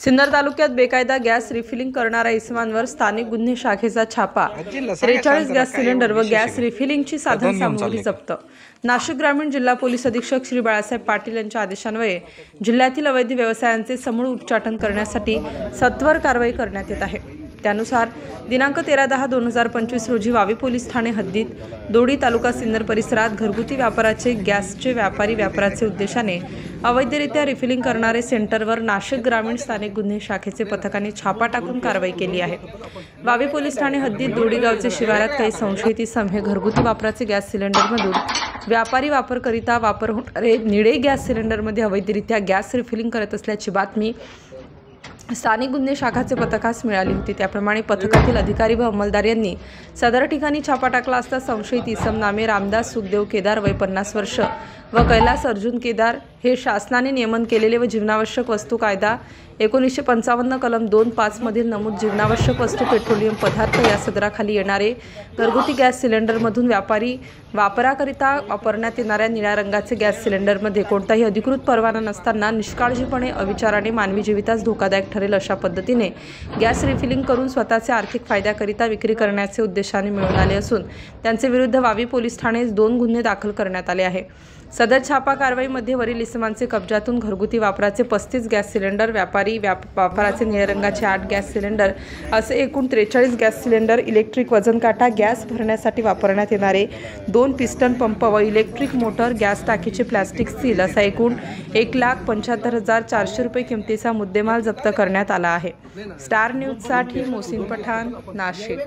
सिन्नर तालुक्यात बेकायदा gas refilling करणाऱ्या इसमांवर स्थानिक गुन्हे शाखेचा छापा। 43 गॅस सिलेंडर व गॅस रिफिलिंगची साधन सामुग्री जप्त। नाशिक ग्रामीण जिल्हा पोलीस अधीक्षक श्री बाळासाहेब पाटील यांच्या आदेशान्वये जिल्ह्यातील अवैध व्यवसायांचे समूळ उच्चाटन करण्यासाठी सत्वर कारवाई करण्यात येत आहे। त्यानुसार दिनांक 13/10/2025 रोजी वावी पोलीस ठाणे हद्दीत दोडी तालुका सिन्नर परिसरात घरगुती व्यापाराचे गॅसचे व्यापाराचे उद्देशाने अवैधरित्या रिफिलिंग करणारे सेंटरवर नाशिक ग्रामीण स्थानिक गुन्हे शाखेचे पथकाने छापा टाकून कारवाई केली आहे। वावी पोलीस ठाणे हद्दीत दोडी गावचे शिवारात काही संशयित इसम हे घरगुती वापराचे गॅस सिलेंडरमधून व्यापारी वापरकरिता वापर होणारे निळे गॅस सिलेंडरमध्ये अवैधरित्या गॅस रिफिलिंग करत असल्याची बातमी स्थानिक गुन्हे शाखाचे पथकास मिळाली होती। त्याप्रमाणे पथकातील अधिकारी व अंमलदार यांनी सदर ठिकाणी छापा टाकला असता संशयित इसम नामे रामदास सुखदेव केदार वय 50 वर्ष व कैलास अर्जुन केदार हे शासनाने नियमन केलेले व जीवनावश्यक वस्तू कायदा 1955 कलम 2(5) मधील नमूद जीवनावश्यक वस्तू पेट्रोलियम पदार्थ या सदराखाली येणारे घरगुती गॅस सिलेंडरमधून व्यापारी वापराकरिता वापरण्यात येणाऱ्या निळ्या रंगाचे गॅस सिलेंडरमध्ये कोणताही अधिकृत परवाना नसताना निष्काळजीपणे अविचाराने मानवी जीवितास धोकादायक ठरेल अशा पद्धतीने गॅस रिफिलिंग करून स्वतःचे आर्थिक फायद्याकरिता विक्री करण्याचे उद्देशाने मिळून आले असून त्यांचे विरुद्ध वावी पोलीस ठाणे 2 गुन्हे दाखल करण्यात आले आहे। सदर छापा कारवाईमध्ये वरील इसमांचे कब्जातून घरगुती वापराचे 35 गॅस सिलेंडर, व्यापारी वापराचे निळ्या रंगाचे 8 गॅस सिलेंडर असे एकूण 43 गॅस सिलेंडर, इलेक्ट्रिक वजन काटा, गॅस भरण्यासाठी वापरण्यात येणारे 2 पिस्टन पंप व इलेक्ट्रिक मोटर, गॅस टाकीचे प्लास्टिक सील असा एकूण 1,75,400 रुपये किमतीचा मुद्देमाल जप्त करण्यात आला आहे। स्टार न्यूजसाठी मोहसिन पठाण, नाशिक।